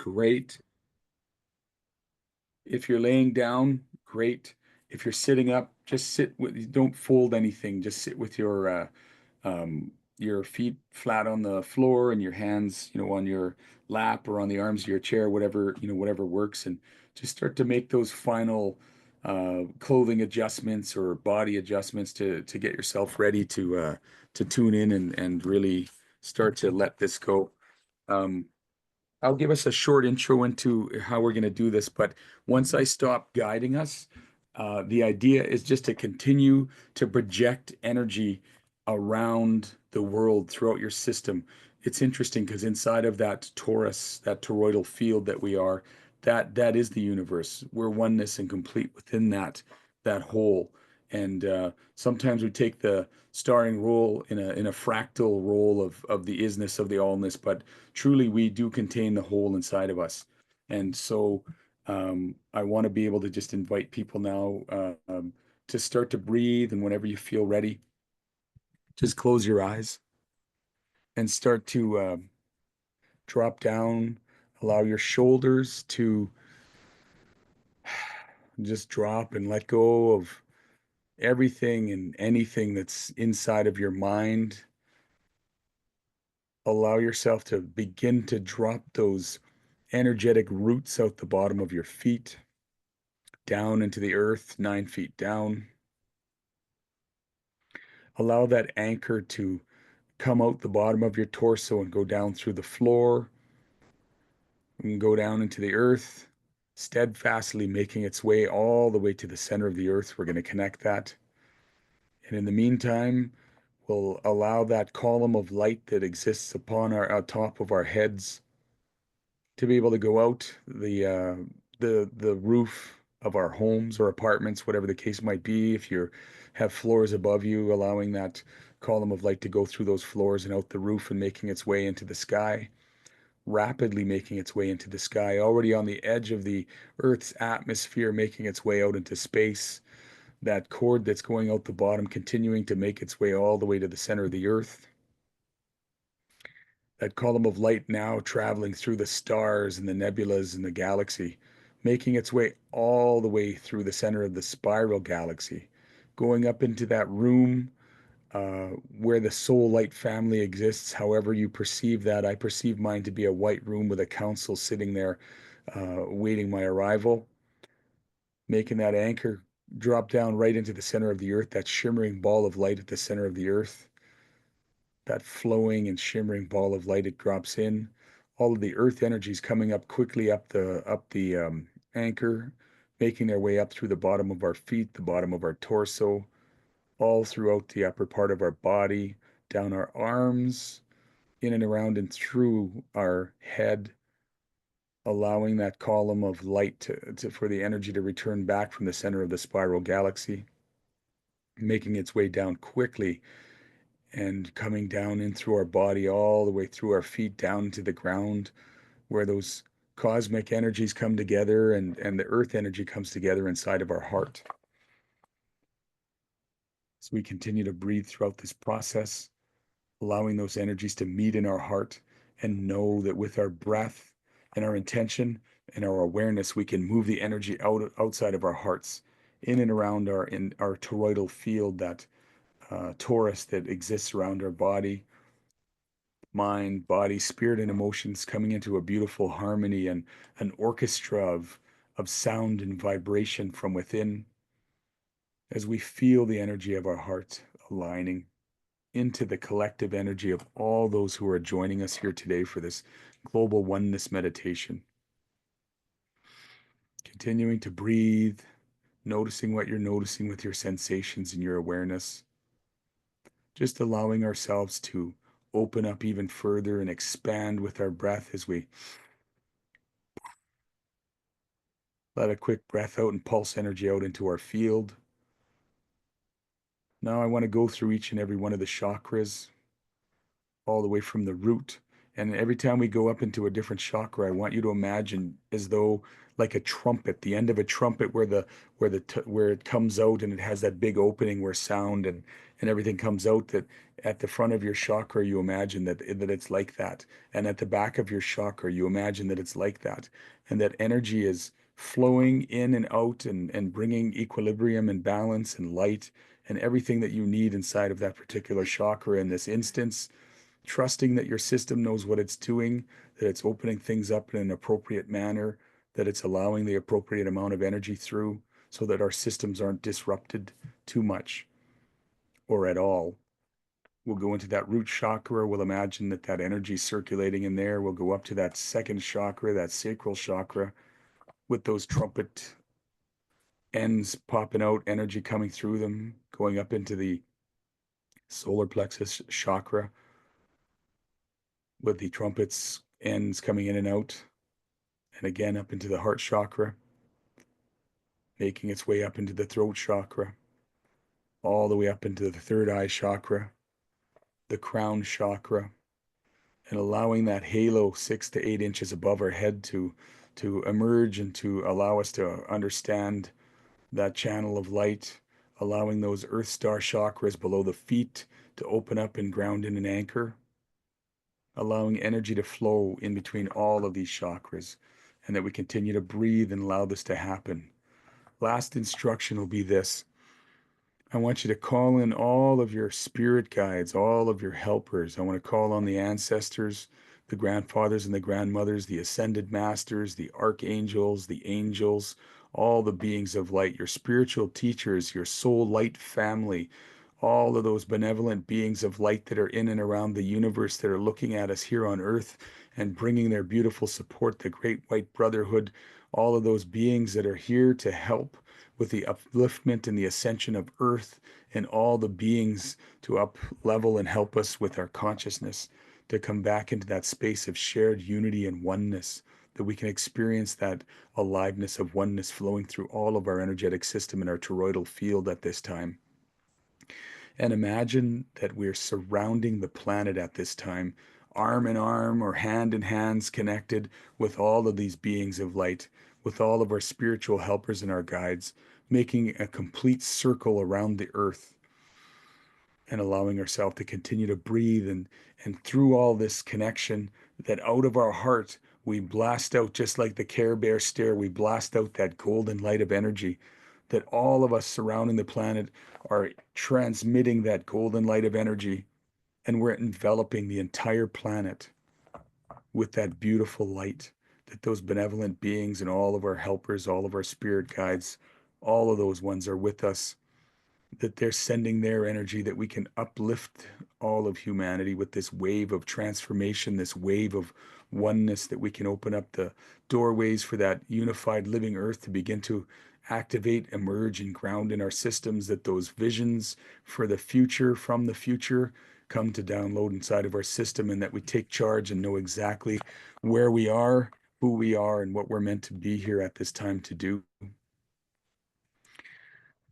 Great. If you're laying down, great. If you're sitting up, just sit with, don't fold anything. Just sit with your feet flat on the floor and your hands, on your lap or on the arms of your chair, whatever, whatever works, and just start to make those final clothing adjustments or body adjustments to get yourself ready to tune in and really start to let this go. Um, I'll give us a short intro into how we're going to do this, but once I stop guiding us, the idea is just to continue to project energy around the world throughout your system. It's interesting because inside of that torus, that toroidal field that we are, that is the universe. We're oneness and complete within that whole. And sometimes we take the starring role in a fractal role of the isness of the allness, but truly we do contain the whole inside of us. And so I want to be able to just invite people now to start to breathe. And whenever you feel ready, just close your eyes and start to drop down. Allow your shoulders to just drop and let go of everything and anything that's inside of your mind. Allow yourself to begin to drop those energetic roots out the bottom of your feet, down into the earth, 9 feet down. Allow that anchor to come out the bottom of your torso and go down through the floor and go down into the earth, steadfastly making its way all the way to the center of the earth. We're going to connect that. And in the meantime, we'll allow that column of light that exists upon our top of our heads to be able to go out the roof of our homes or apartments, whatever the case might be. If you have floors above you, allowing that column of light to go through those floors and out the roof and making its way into the sky, rapidly making its way into the sky, already on the edge of the Earth's atmosphere, making its way out into space. That cord that's going out the bottom, continuing to make its way all the way to the center of the Earth. That column of light now traveling through the stars and the nebulas and the galaxy, making its way all the way through the center of the spiral galaxy, going up into that room where the soul light family exists, however you perceive that. I perceive mine to be a white room with a council sitting there waiting my arrival, making that anchor drop down right into the center of the earth, that shimmering ball of light at the center of the earth, that flowing and shimmering ball of light. It drops in. All of the earth energies coming up quickly up the anchor, making their way up through the bottom of our feet, the bottom of our torso, all throughout the upper part of our body, down our arms, in and around and through our head, allowing that column of light for the energy to return back from the center of the spiral galaxy, making its way down quickly and coming down in through our body, all the way through our feet, down to the ground, where those cosmic energies come together and the earth energy comes together inside of our heart. So we continue to breathe throughout this process, allowing those energies to meet in our heart, and know that with our breath and our intention and our awareness, we can move the energy outside of our hearts, in and around our toroidal field, that torus that exists around our body, mind, body, spirit, and emotions, coming into a beautiful harmony and an orchestra of sound and vibration from within, as we feel the energy of our heart aligning into the collective energy of all those who are joining us here today for this global oneness meditation. Continuing to breathe, noticing what you're noticing with your sensations and your awareness. Just allowing ourselves to open up even further and expand with our breath as we let a quick breath out and pulse energy out into our field. Now I want to go through each and every one of the chakras, all the way from the root And every time we go up into a different chakra, I want you to imagine as though like a trumpet, the end of a trumpet where it comes out and it has that big opening where sound and everything comes out, that at the front of your chakra you imagine that it's like that. And at the back of your chakra you imagine that it's like that. And that energy is flowing in and out and bringing equilibrium and balance and light and everything that you need inside of that particular chakra in this instance, trusting that your system knows what it's doing, that it's opening things up in an appropriate manner, that it's allowing the appropriate amount of energy through so that our systems aren't disrupted too much or at all. We'll go into that root chakra. We'll imagine that that energy circulating in there. We'll go up to that second chakra, that sacral chakra, with those trumpet ends popping out, energy coming through them, going up into the solar plexus chakra with the trumpets ends coming in and out, and again up into the heart chakra, making its way up into the throat chakra, all the way up into the third eye chakra, the crown chakra, and allowing that halo 6 to 8 inches above our head to emerge and to allow us to understand that channel of light, allowing those earth star chakras below the feet to open up and ground in an anchor, allowing energy to flow in between all of these chakras, and that we continue to breathe and allow this to happen. Last instruction will be this. I want you to call in all of your spirit guides, all of your helpers. I want to call on the ancestors, the grandfathers and the grandmothers, the ascended masters, the archangels, the angels, all the beings of light, your spiritual teachers, your soul light family, all of those benevolent beings of light that are in and around the universe that are looking at us here on earth and bringing their beautiful support, the great white brotherhood, all of those beings that are here to help with the upliftment and the ascension of earth, and all the beings to up level and help us with our consciousness to come back into that space of shared unity and oneness, that we can experience that aliveness of oneness flowing through all of our energetic system and our toroidal field at this time. And imagine that we're surrounding the planet at this time, arm in arm or hand in hands, connected with all of these beings of light, with all of our spiritual helpers and our guides, making a complete circle around the earth and allowing ourselves to continue to breathe, and through all this connection, that out of our heart we blast out, just like the Care Bear stare, we blast out that golden light of energy, that all of us surrounding the planet are transmitting that golden light of energy, and we're enveloping the entire planet with that beautiful light, that those benevolent beings and all of our helpers, all of our spirit guides, all of those ones are with us, that they're sending their energy, that we can uplift all of humanity with this wave of transformation, this wave of oneness, that we can open up the doorways for that unified living earth to begin to activate, emerge, and ground in our systems, that those visions for the future, from the future, come to download inside of our system, and that we take charge and know exactly where we are, who we are, and what we're meant to be here at this time to do.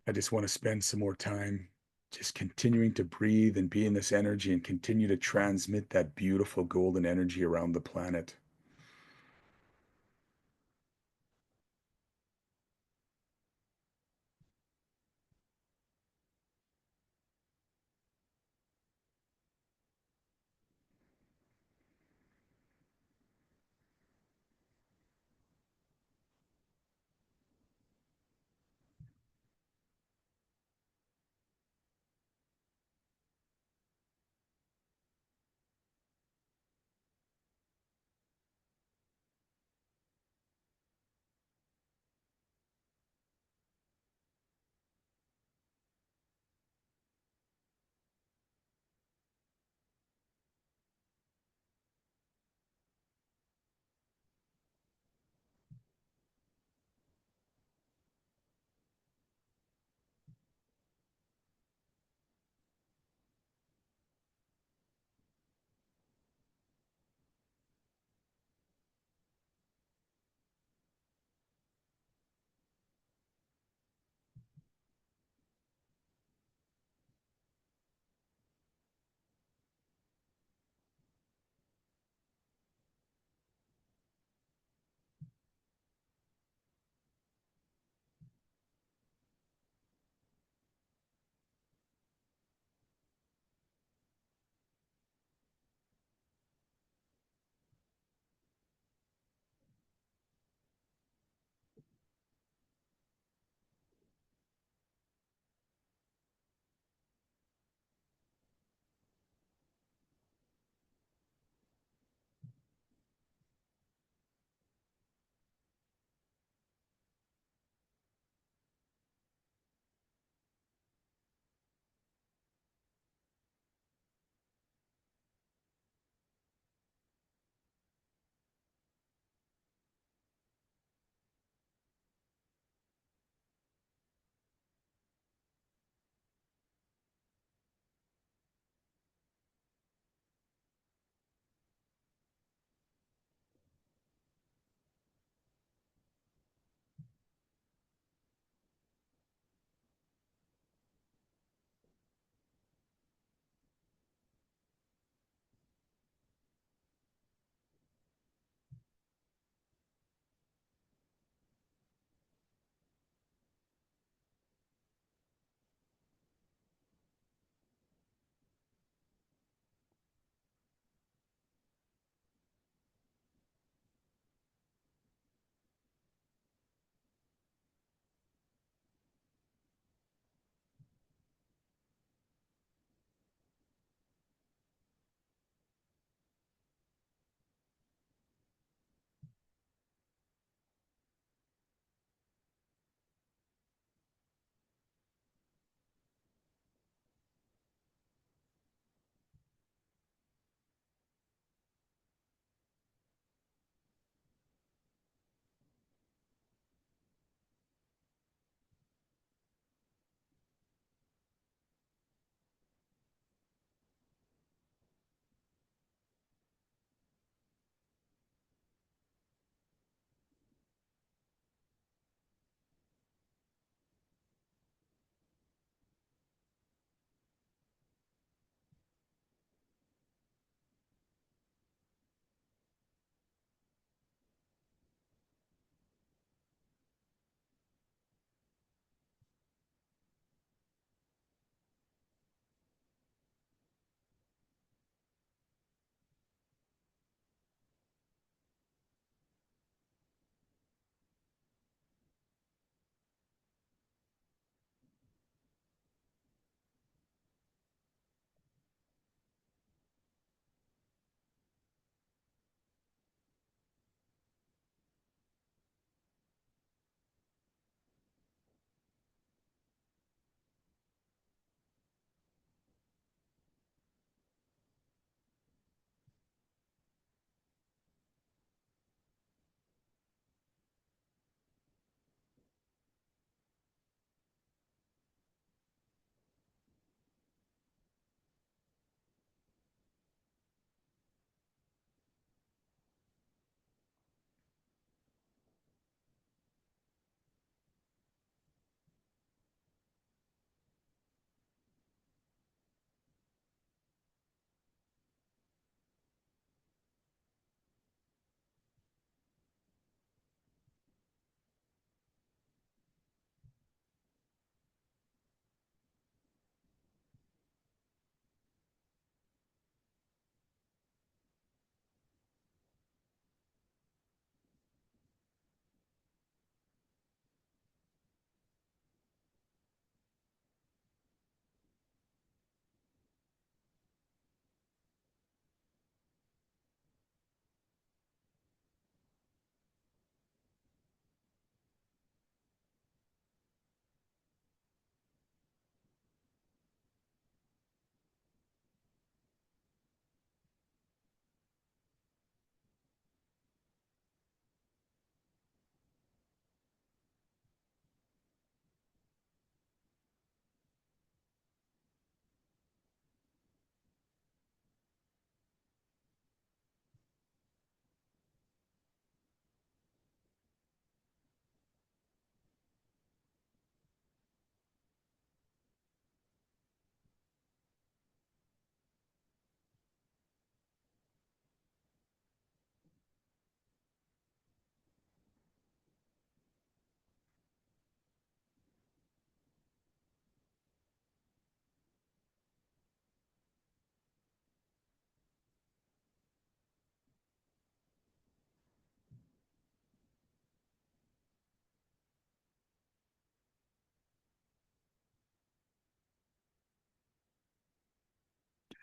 I just want to spend some more time just continuing to breathe and be in this energy and continue to transmit that beautiful golden energy around the planet.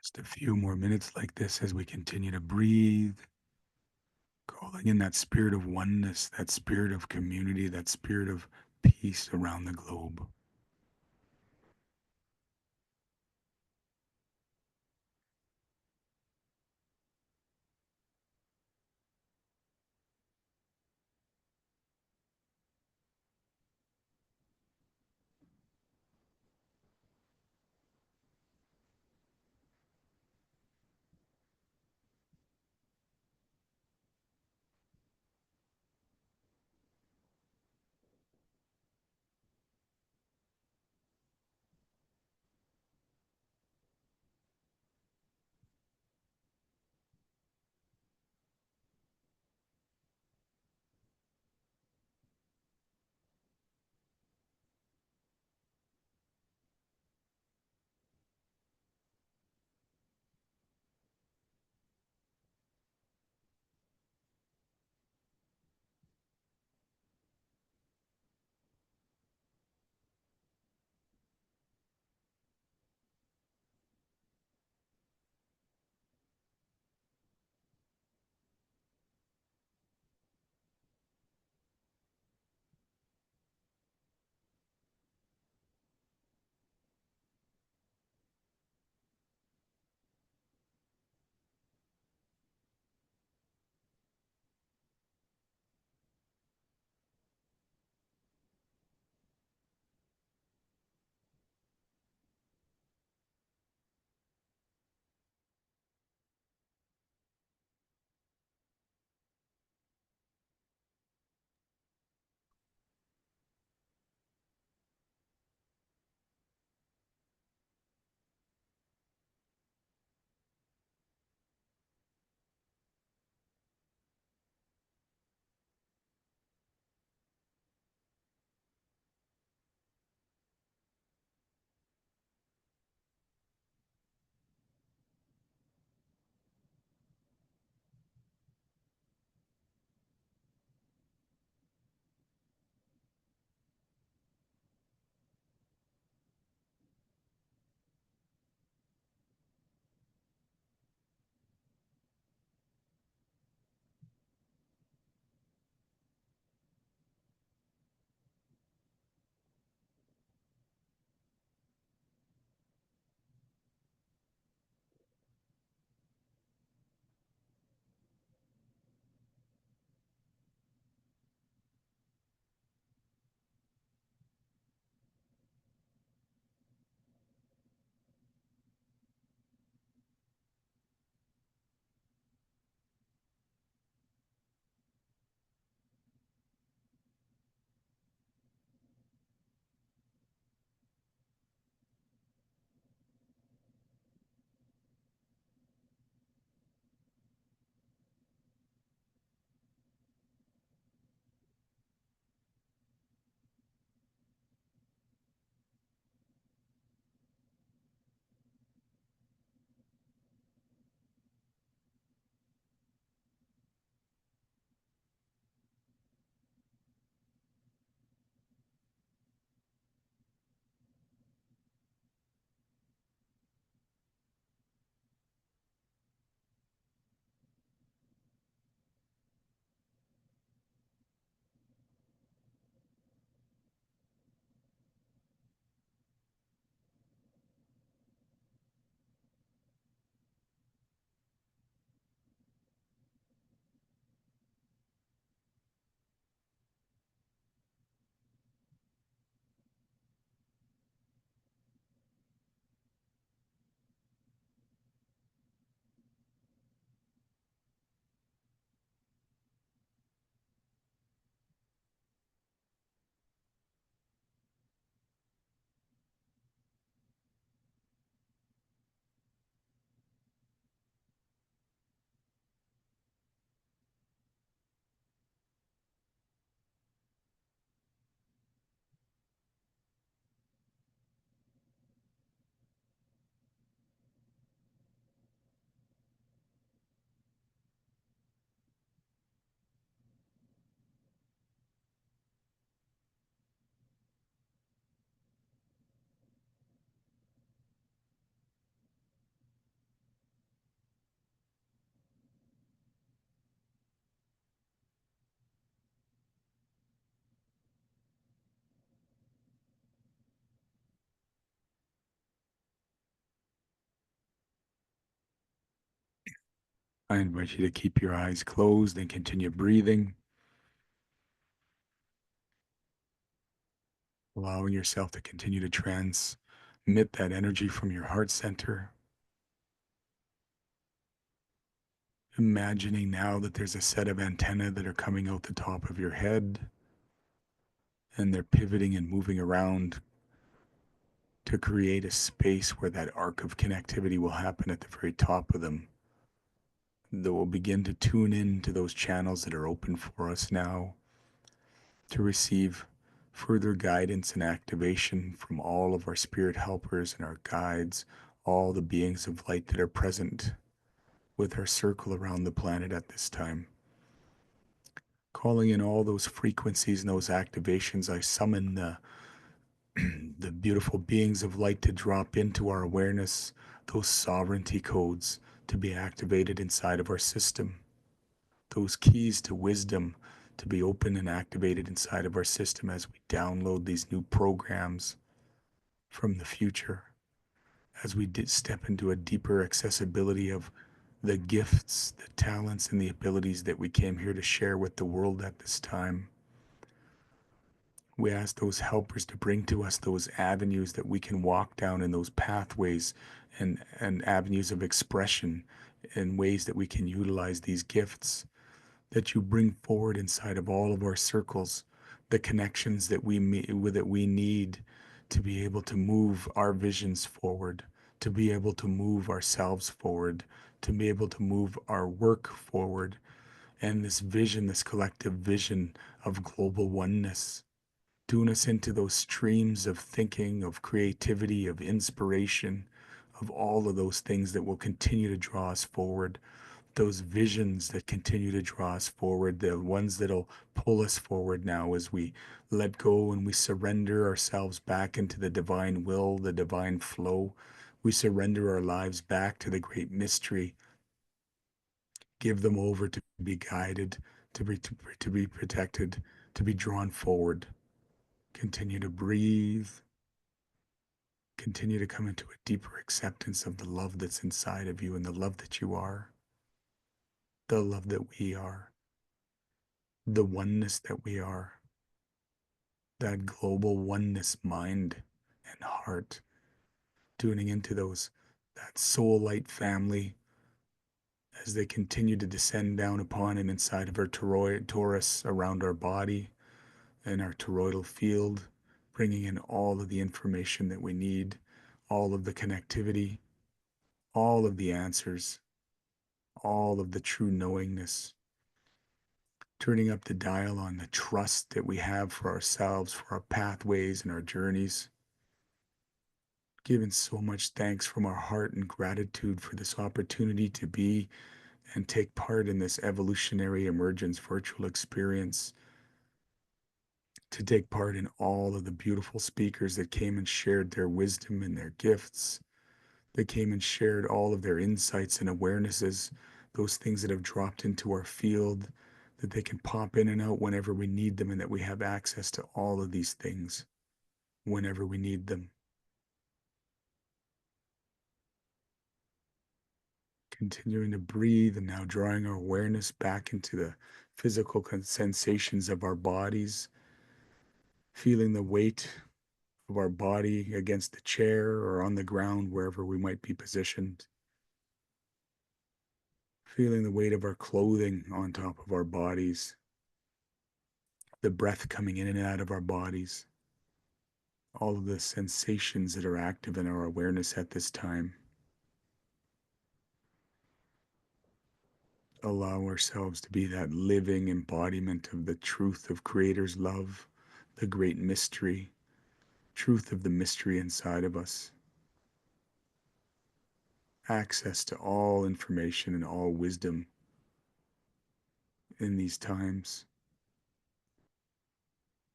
Just a few more minutes like this as we continue to breathe, calling in that spirit of oneness, that spirit of community, that spirit of peace around the globe. I invite you to keep your eyes closed and continue breathing, allowing yourself to continue to transmit that energy from your heart center. Imagining now that there's a set of antennae that are coming out the top of your head and they're pivoting and moving around to create a space where that arc of connectivity will happen at the very top of them. That will begin to tune in to those channels that are open for us now to receive further guidance and activation from all of our spirit helpers and our guides, all the beings of light that are present with our circle around the planet at this time. Calling in all those frequencies and those activations, I summon the beautiful beings of light to drop into our awareness, those sovereignty codes to be activated inside of our system, those keys to wisdom to be open and activated inside of our system as we download these new programs from the future, as we step into a deeper accessibility of the gifts, the talents, and the abilities that we came here to share with the world at this time. We ask those helpers to bring to us those avenues that we can walk down in those pathways and avenues of expression and ways that we can utilize these gifts that you bring forward inside of all of our circles, the connections that we need to be able to move our visions forward, to be able to move ourselves forward, to be able to move our work forward, and this vision, this collective vision of global oneness. Tune us into those streams of thinking, of creativity, of inspiration, of all of those things that will continue to draw us forward, those visions that continue to draw us forward, the ones that'll pull us forward now as we let go and we surrender ourselves back into the divine will, the divine flow. We surrender our lives back to the great mystery, give them over to be guided, to be protected, to be drawn forward. Continue to breathe. Continue to come into a deeper acceptance of the love that's inside of you and the love that you are, the love that we are, the oneness that we are, that global oneness mind and heart, tuning into that soul light family as they continue to descend down upon and inside of our torus around our body and our toroidal field, bringing in all of the information that we need, all of the connectivity, all of the answers, all of the true knowingness, turning up the dial on the trust that we have for ourselves, for our pathways and our journeys, giving so much thanks from our heart and gratitude for this opportunity to be and take part in this evolutionary emergence virtual experience, to take part in all of the beautiful speakers that came and shared their wisdom and their gifts, that came and shared all of their insights and awarenesses, those things that have dropped into our field, that they can pop in and out whenever we need them, and that we have access to all of these things whenever we need them. Continuing to breathe and now drawing our awareness back into the physical sensations of our bodies, feeling the weight of our body against the chair or on the ground, wherever we might be positioned. Feeling the weight of our clothing on top of our bodies, the breath coming in and out of our bodies, all of the sensations that are active in our awareness at this time. Allow ourselves to be that living embodiment of the truth of Creator's love, the great mystery, truth of the mystery inside of us. Access to all information and all wisdom in these times.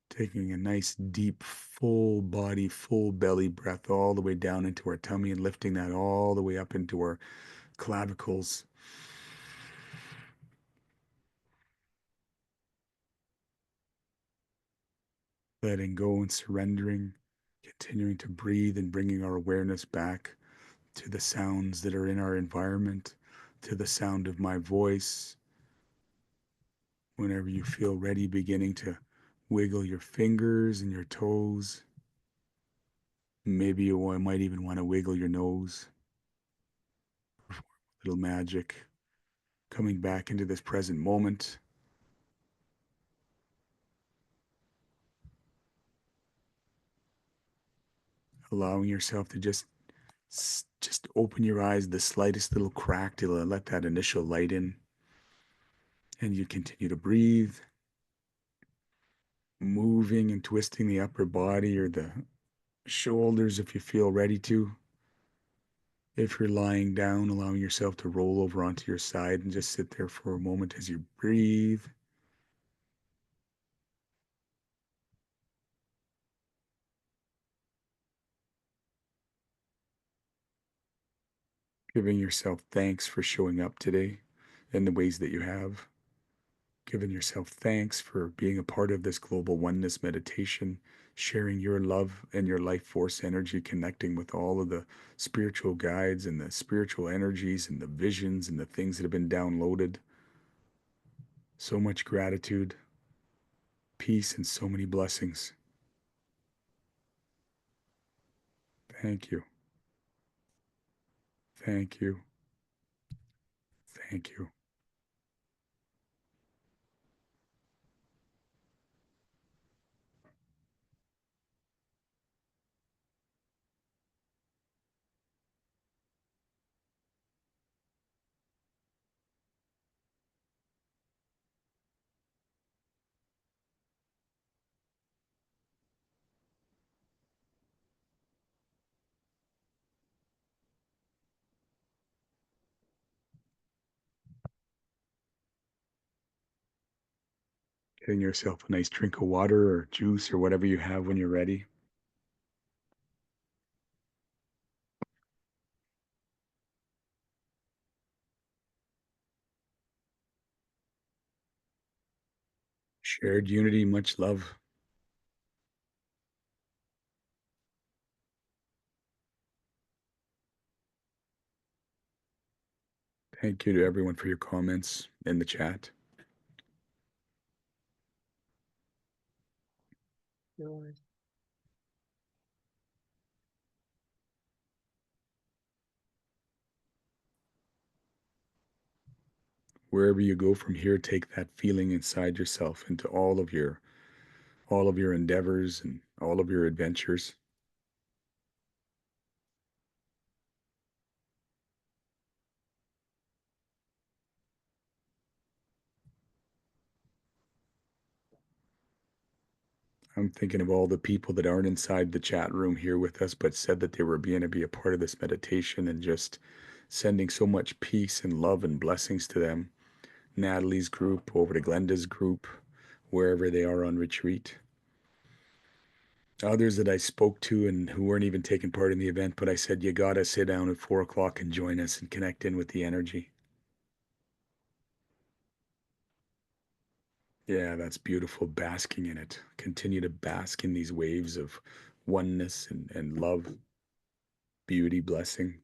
Taking a nice, deep, full body, full belly breath all the way down into our tummy and lifting that all the way up into our clavicles. Letting go and surrendering, continuing to breathe and bringing our awareness back to the sounds that are in our environment, to the sound of my voice. Whenever you feel ready, beginning to wiggle your fingers and your toes. Maybe you might even want to wiggle your nose. Little magic. Coming back into this present moment. Allowing yourself to just open your eyes the slightest little crack to let that initial light in. And you continue to breathe, moving and twisting the upper body or the shoulders if you feel ready to. If you're lying down, allowing yourself to roll over onto your side and just sit there for a moment as you breathe. Giving yourself thanks for showing up today in the ways that you have. Giving yourself thanks for being a part of this global oneness meditation, sharing your love and your life force energy, connecting with all of the spiritual guides and the spiritual energies and the visions and the things that have been downloaded. So much gratitude, peace, and so many blessings. Thank you. Thank you. Thank you. Getting yourself a nice drink of water or juice or whatever you have when you're ready. Shared unity, much love. Thank you to everyone for your comments in the chat. Yours. Wherever you go from here, take that feeling inside yourself into all of your endeavors and all of your adventures. I'm thinking of all the people that aren't inside the chat room here with us, but said that they were being to be a part of this meditation and just sending so much peace and love and blessings to them. Natalie's group, over to Glenda's group, wherever they are on retreat. Others that I spoke to and who weren't even taking part in the event, but I said, you got to sit down at 4 o'clock and join us and connect in with the energy. Yeah, that's beautiful. Basking in it. Continue to bask in these waves of oneness and love, beauty, blessing.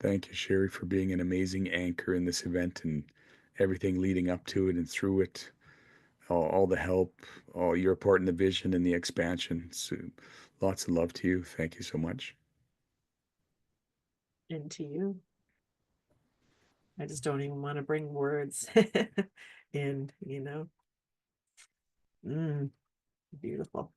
Thank you, Sherry, for being an amazing anchor in this event and everything leading up to it and through it. All the help, all your part in the vision and the expansion. So lots of love to you. Thank you so much. And to you. I just don't even want to bring words in, beautiful.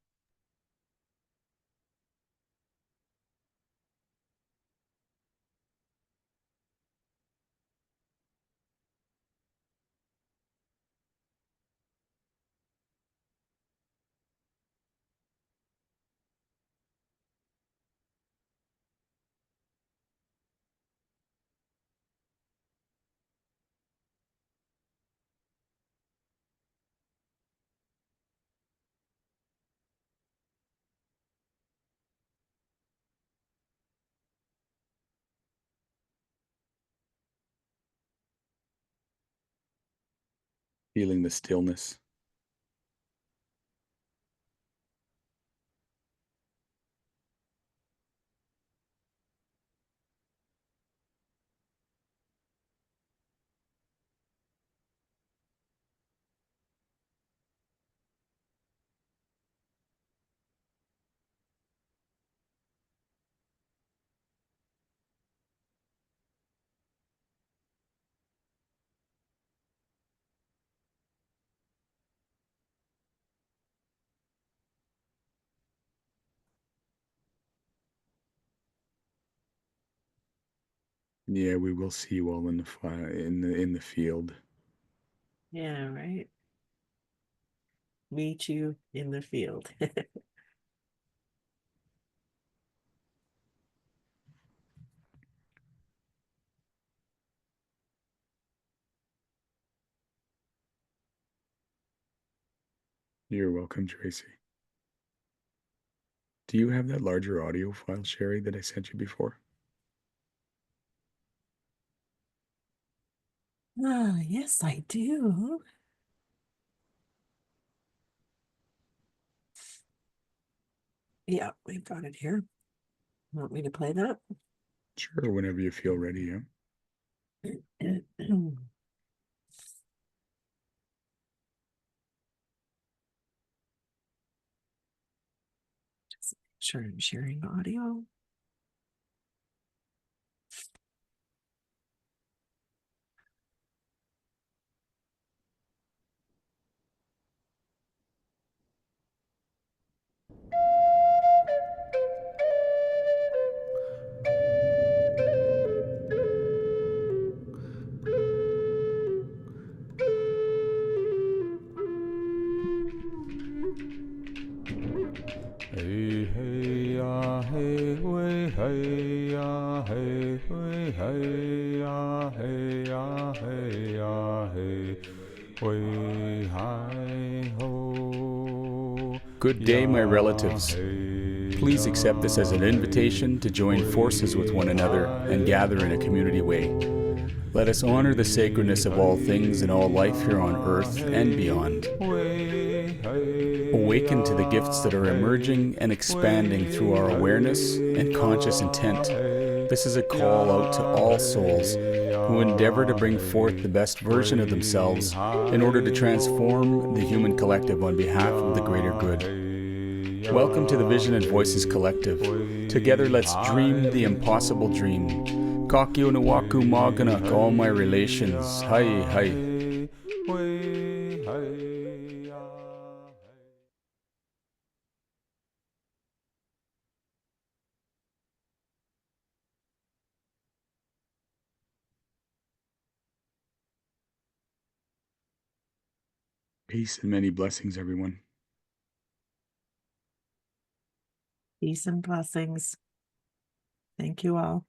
feeling the stillness. Yeah, we will see you all in the fire in the field. Yeah, right. Meet you in the field. You're welcome, Tracy. Do you have that larger audio file, Sherry, that I sent you before? Yes, I do. Yeah, we've got it here. Want me to play that? Sure, whenever you feel ready, yeah. Just make sure I'm sharing audio. Hey hey ya hey way hey ya hey way hey ya hey ya hey ya hey way hi ho. Good day, my relatives. Please accept this as an invitation to join forces with one another and gather in a community way. Let us honor the sacredness of all things and all life here on earth and beyond. Awaken to the gifts that are emerging and expanding through our awareness and conscious intent. This is a call out to all souls who endeavor to bring forth the best version of themselves in order to transform the human collective on behalf of the greater good. Welcome to the Vision and Voices Collective. Together let's dream the impossible dream. Kakio Nawaku Maganak, all my relations. Hi, hi. Peace and many blessings, everyone. Peace and blessings. Thank you all.